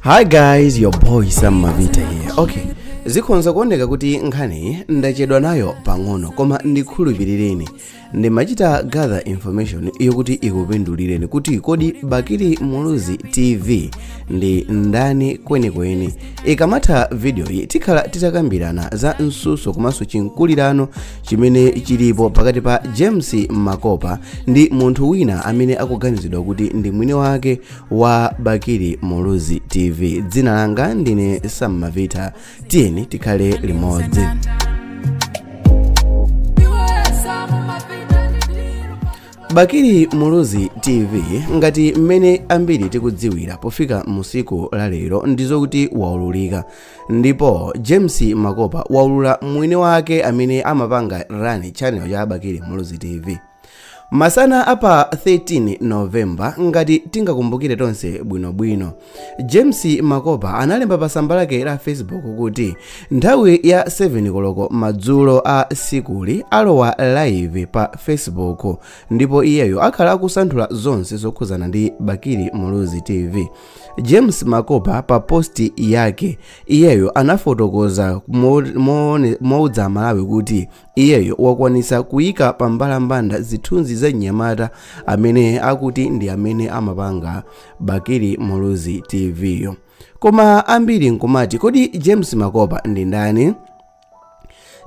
Hi guys, your boy Sam Mavita here. Okay, zikhonza kuoneka kuti nkhani ndachedwa nayo pang'ono koma ndikhulupirireni ndimachita gather information yokuti ikupindulireni kuti kodi Bakiri Muluzi TV ndi ndani kwenikweni. Ikamatha video iyi tikhala titakambirana za nsuso komanso chinkulirano chimene chilipo pakati pa James Makopa ndi munthu wina amene akuganizidwa kuti ndi mwini wake wa Bakiri Muluzi TV. Dzina langa ndine Sam Mavita, tiyeni tikhale limodzi. Bakiri Muluzi TV ngati mmene ambiri tikudziwira pofika musiku la lero ndizokuti waululika, ndipo James Makopa waulula mwini wake amene amapanga run channel ya Bakiri Muluzi TV. Masana apa 13 November ngati tingakumbukire tonse bwinobwino, James Makopa analemba pa tsamba lake la Facebook kuti nthawi ya 7 koloko madzulo a sikuli alowa live pa Facebook, ndipo iyeyo akhala akusanthula zonse zokhuzana ndi Bakiri Muluzi TV. James Makopa pa posti yake iyeyo anafotokoza moudza Malawi kuti iyeyo wakwanisa kuyika pambalambanda zithunzi za nyamata amene akuti ndi amene amapanga Bakiri Muluzi TV. Koma ambiri nkumati kodi James Makopa ndi ndani?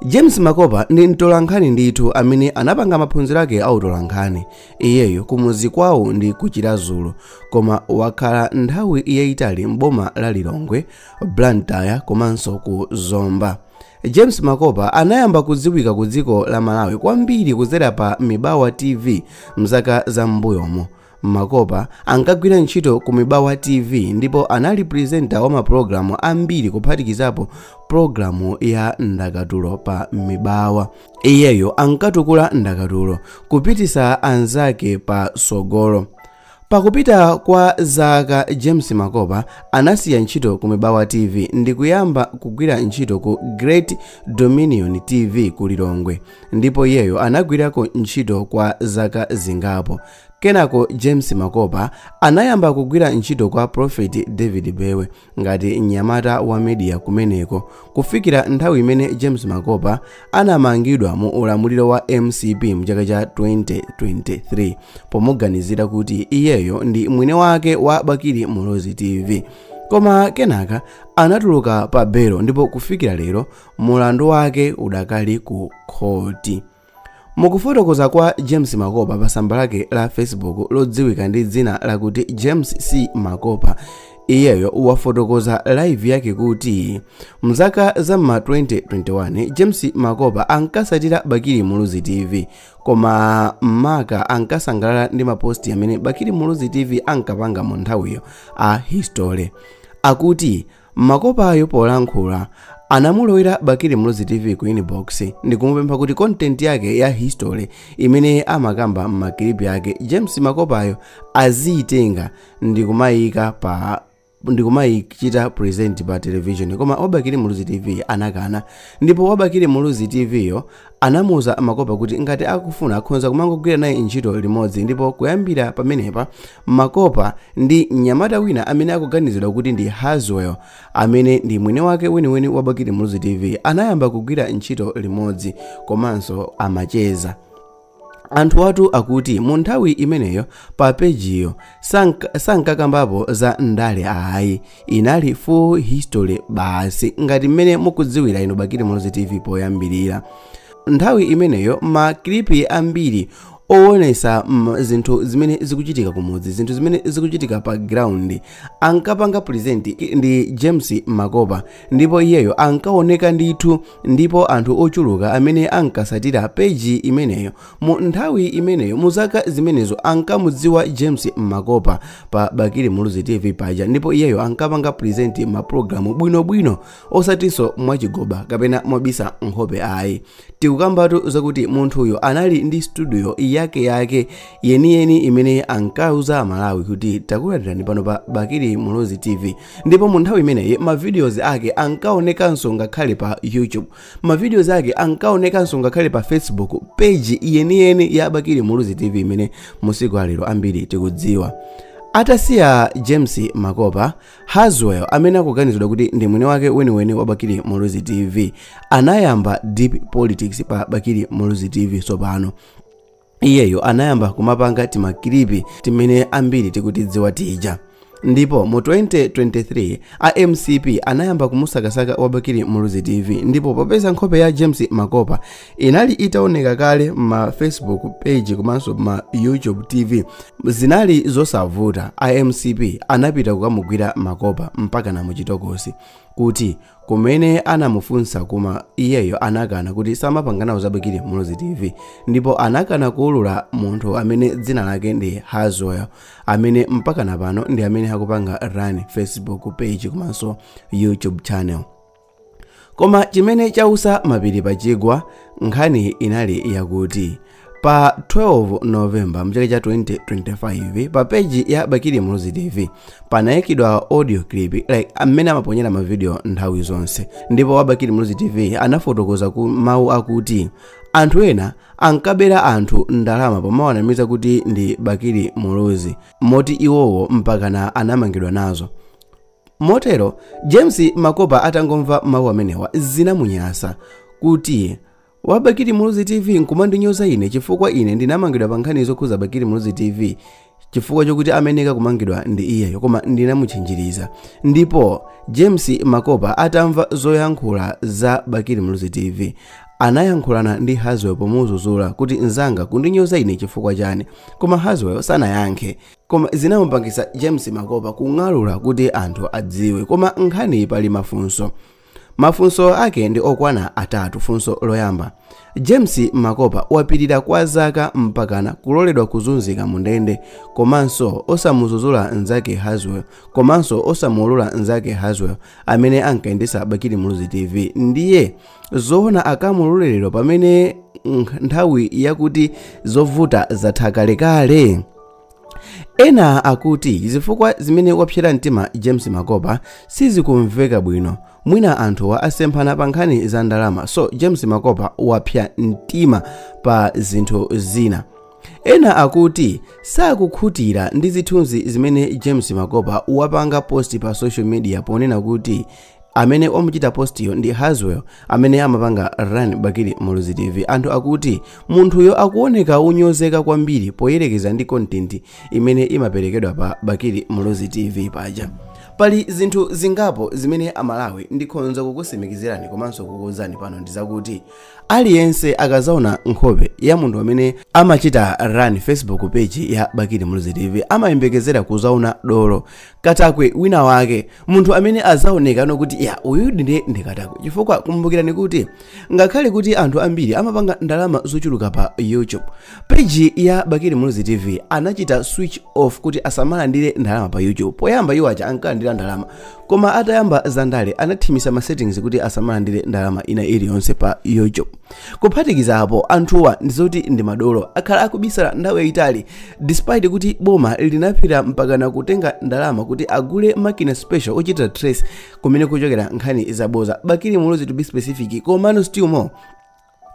James Makopa ndi mtolankhani ndithu amene anapanga maphunziro ake autolankhani. Iyeyo kumuzi kwawo ndi kuchirazulu koma wakhala nthawi yayitali mboma la Lilongwe, Blantyre komanso ku Zomba. James Makopa anayamba kudziwika ku dziko la Malawi kwambiri kudzera pa Mibawa TV mzaka za mbuyomo. Makopa ankagwira ntchito ku Mibawa TV ndipo anali presenter wa mapulogalamu ambiri kuphatikizapo programu ya Ndakatulo pa Mibawa. Iyeyo ankatukula ndakatulo kupitisa anzake pa sogolo. Pakupita kwa zaka James Makopa anasiya ntchito ku Mibawa TV ndi kuyamba kugwira ntchito ku Great Dominion TV ku Lilongwe, ndipo iyeyo anagwirako ntchito kwa zaka zingapo. Kenako James Makopa anayamba kugwira ntchito kwa Prophet David Bewe ngati nyamata wa media kumeneko kufikira nthawi imene James Makopa anamangidwa mu ulamuliro wa MCP mchaka cha 2023 pomuganizira kuti iyeyo ndi mwini wake wa Bakiri Muluzi TV. Koma kenaka anatuluka pa belo ndipo kufikira lero mulandu wake udakali ku khoti. Mukufotokoza kwa James Makopa pa tsamba lake la Facebook lodziwika ndi dzina lakuti James C Makopa, iyeyo wafotokoza live yake kuti mzaka za ma 2021 James Makopa ankasatira Bakiri Muluzi TV koma maka ankasangalala ndi maposti amene Bakiri Muluzi TV ankapanga mu nthawiyo a history. Akuti Makopayo polankhula anamulowera Bakiri Muluzi TV ku inbox ndi kumupempha kuti content yake ya history imene amakamba m'makilipi yake James Makopayo aziyitenga ndi kumayichita present pa television, koma Bakiri Muluzi TV anakana. Ndipo Bakiri Muluzi TV yo anamuza Makopa kuti ngati akufuna akhonza kumangogwira naye ntchito limodzi, ndipo kuyambira pamenepa Makopa ndi nyamata wina amene akuganizidwa kuti ndi Haswell amene ndi mwini wake weniweni wa Bakiri Muluzi TV anayamba kugwira ntchito limodzi komanso amacheza. Anthu watu akuti mu nthawi imeneyo pa pejiyo sankakambapo za ndale ayi, inali full history basi ngati mmene mukudziwira ino Bakiri Muluzi TV poyambirira. Nthawi imeneyo maklipi ambiri owonesa zinthu zimene zikuchitika kumudzi, zinthu zimene zikuchitika pa ground ankapanga present ndi James Makopa, ndipo iyeyo ankaoneka ndithu, ndipo anthu ochuluka amene ankasatira page imeneyo mu nthawi imeneyo muzaka zimenezo ankamudziwa James Makopa pa Bakiri Muluzi TV paja, ndipo iyeyo ankapanga present maprogramu bwinobwino osatinso mwachigoba kapena mwabisa nkhope ayi. Tikukambatu zakuti munthuyo anali ndi studio yake yeniyeni imene ankauza Malawi kuti takulatirani pano pa Bakiri Muluzi TV, ndipo mu nthawi imeneyi ma videos ake ankaonekanso ngakhale pa YouTube, ma videos ake ankaonekanso ngakhale pa Facebook page yeniyeni ya Bakiri Muluzi TV imene musiku alero ambiri tikudziwa. Atasiya James Makopa, Haswell amene akuganizidwa kuti ndi mwini wake weniweni wa Bakili Muluzi TV anayamba deep politics pa Bakili Muluzi TV tsopano. Iyeyo anayamba kumapanga timakilipi timene ambiri tikutidziwa tija. Ndipo mu 2023 a MCP anayamba kumusakasaka wa Bakili Muluzi TV, ndipo popeza nkhope ya James Makopa inali itaoneka kale ma Facebook page komanso ma YouTube TV zinali zosavuta, a MCP anapita kukamugwira Makopa mpaka na muchitokosi kuti kumene anamufunsa kuma iyeyo anakana kuti samapanganawo za Bakili Muluzi TV, ndipo anakana kuulula munthu amene dzina lake ndi Haswell amene mpaka na pano ndi amene akupanga run Facebook page komanso YouTube channel. Koma chimene chausa mapiri pachigwa nkhani inali yakuti pa 12 November mchaka cha 2025 pa page ya Bakili Muluzi TV panayikidwa audio clip amene amaponyera ma video nthawi zonse, ndipo wa Bakili Muluzi TV anafotokoza ku mawu akuti anthu ena ankabera anthu ndalama pomawanamiza kuti ndi Bakili Muluzi moti iwowo mpakana anamangidwa nazo. Motero James Makopa atangomva mawu amenewa zinamunyasa kuti wa Bakili Muluzi TV nkumandinyoza ine chifukwa ine ndinamangidwa pa nkhani zokhuza Bakili Muluzi TV chifukwa chokuti ameneka kumangidwa ndi iyeyo koma ndinamuchinjiriza. Ndipo James Makopa atamva zoyankhula za Bakili Muluzi TV anayankhulana ndi Haswell pomuzuzula kuti nzanga kundinyoza ine chifukwa chani, koma Haswell sanayankhe. Koma zinamupangisa James Makopa kung'alula kuti anthu adziwe. Koma nkhani pali mafunso ake ndi okwana atatu. Funso loyamba, James Makopa wapirira kwa zaka mpakana kuloledwa kuzunzika mu ndende komanso osamuzuzula nzake Haswell komanso osamuulula nzake Haswell amene ankayendesa Bakili Muluzi TV, ndiye zoona akamululiridwa pamene nthawi yakuti zovuta zatha kalekale. Ena akuti zifukwa zimene wapsera mtima James Makopa sizikumveka bwino, mwina anthu wa asemphana pa nkhani za ndalama, so James Makopa wapsya mtima pa zinthu zina. Ena akuti sakukhutira ndi zithunzi zimene James Makopa wapanga post pa social media ponena kuti amene omuchita postiyo ndi Haswell amene amapanga run Bakili Muluzi TV. Anthu akuti munthuyo akuoneka unyozeka kwambiri poyerekeza ndi content imene imaperekedwa pa Bakili Muluzi TV paja. Pali zinthu zingapo zimene amalawi ndikhonza kukusimikizirani komanso kukuwuzani pano ndizakuti aliyense akazaona nkhope ya munthu amene amachita run Facebook page ya Bakili Muluzi TV amayembekezera kuzaona dolo katakwe wina wake, munthu amene azaoneka kuti ya uyu ndi katakwe. Chifukwa kumbukirani kuti ngakhale kuti anthu ambiri amapanga ndalama zochuluka pa YouTube, page ya Bakili Muluzi TV anachita switch off kuti asamalandire ndalama pa YouTube. Poyamba iwo acha ankalandira ndalama, koma atayamba zandale anathimisa ma settings kuti asamalandire ndalama ina iliyonse pa YouTube. Kuphatikiza apo anthuwa ndizoti ndi madolo akhala akubisala nthawi yayitali despite kuti boma linapita mpakana kutenga ndalama kuti agule makina special ochita trace kumene kuchokera nkhani zaboza Bakili Muluzi to be specific, komano still more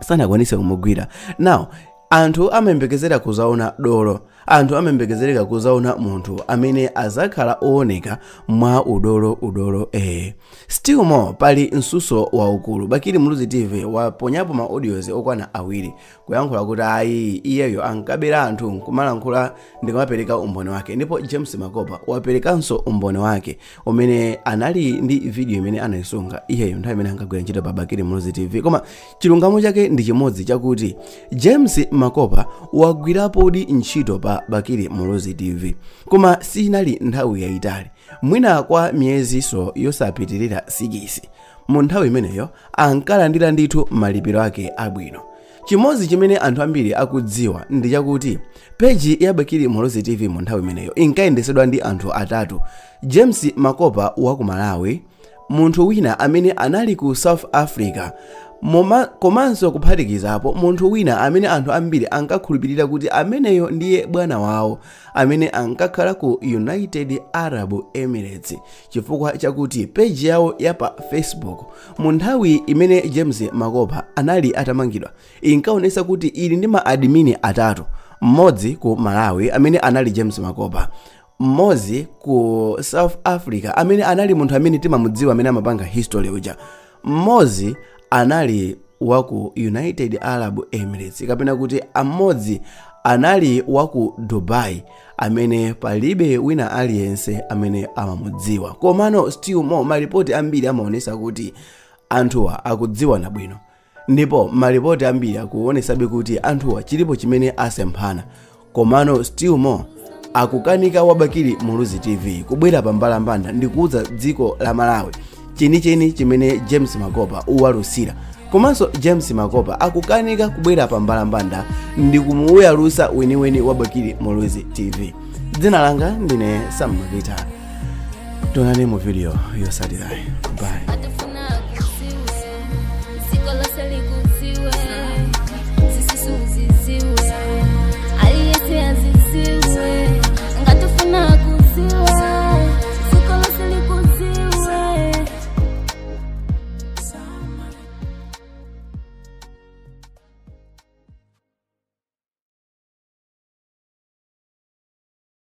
sanakwanise kumugwira. Now anthu amayembekezera kuzaona dolo, anthu amayembekezereka kuzaona munthu amene azakhala ooneka mwa udolo still more pali msuso waukulu. Bakili Muluzi TV waponyapo ma audios okwana awiri kuyankhula kuti ayi iyeyo ankabera anthu kumalankhula ndikumapereka umboni wake, ndipo James Makopa waperekanso umboni wake umene anali ndi video imene anayisunga iyeyo nthawi imene ankagwira ntchito pa Bakili Muluzi TV. Koma chilungamo chake ndi chimodzi chakuti James Makopa wagwirapo di ntchito pa Bakili Muluzi TV, koma sinali nthawi yayitali, mwina kwa miyezi yosapitirira 6. Mu nthawi imeneyo ankalandira ndithu malipiro ake abwino. Chimodzi chimene anthu ambiri akudziwa ndi chakuti page ya Bakili Muluzi TV mu nthawi imeneyo inkayendesedwa ndi anthu atatu: James Makopa wa ku Malawi, munthu wina amene anali ku South Africa, komanso kuphatikizapo munthu wina amene anthu ambiri ankakhulupirira kuti ameneyo ndiye bwana wawo amene ankakhala ku United Arab Emirates, chifukwa chakuti page yawo ya pa Facebook mu nthawi imene James Makopa anali atamangidwa inkaonesa kuti ili ndi ma admin atatu: mmodzi ku Malawi amene anali James Makopa, Mozi ku South Africa amene anali munthu amene timamudziwa amene amapanga history uja. Mozi anali waku United Arab Emirates kapena kuti amodzi anali waku Dubai amene palibe wina aliyense amene amamudziwa. Komano still more malipoti ambiri amaonesa kuti anthuwa akudziwana bwino, ndipo malipoti ambiri akuonesabe kuti anthuwa chilipo chimene asemphana. Komano still more akukanika Wabakili Muluzi TV kubwera pambalambanda ndi kuudza dziko la Malawi chenicheni chimene James Makopa uwalusira. Komanso James Makopa akukanika kubwera pambalambanda ndi kumuyalusa weniweni Wabakili Muluzi TV. Dzina langa ndine Sam Mavita. Tonane mu video yotsatira. Bye.